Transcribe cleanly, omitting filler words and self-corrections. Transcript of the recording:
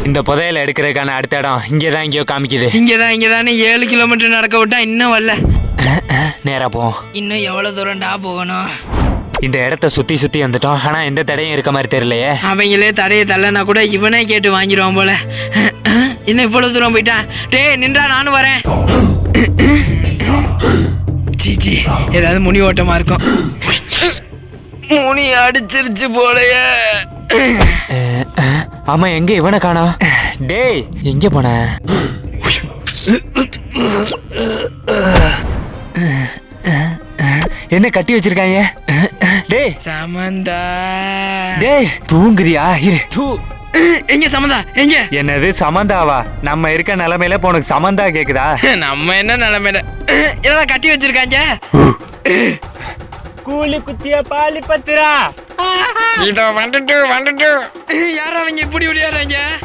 இந்த புதையல எடுக்கிறதுக்கான அடுத்த இடம் இங்கதான் எங்கேயோ காமிக்குது. இங்கதான் 7 கிலோமீட்டர் நடக்க விட்டா இன்னும் வரல. நேரா போவோம். இன்னும் எவ்வளவு தூரம்டா போகணும்? இந்த இடத்த சுத்தி வந்துட்டோம். ஆனா எந்த தடையும் இருக்க மாதிரி தெரியலையே. அவங்களே தடையை தள்ளனா கூட இவனே கேட்டு வாங்கிடுவான் போல. இன்னும் இவ்வளவு தூரம் போயிட்டான். டேய் நின்றா, நானும் வரேன். சீச்சி, ஏதாவது முனி ஓட்டமா இருக்கும். முனி அடிச்சிருச்சு போலயே. ஆமா, எங்க இவனை காணோம்? டேய் எங்க போன? என்ன கட்டி வச்சிருக்காங்க? டேய் சமந்தா, டேய் தூங்குறியா? இரு. எங்க சமந்தா? எங்க? என்னது சமந்தாவா? நம்ம இருக்க நிலைமையில உனக்கு சமந்தா கேக்குதா? நம்ம என்ன நிலைமையில இதெல்லாம் கட்டி வச்சிருக்காங்க? கூலி குத்திய பாலி பத்திரா. இதோ வந்துட்டு யாரா அவங்க இப்படி விளையாடுறாங்க?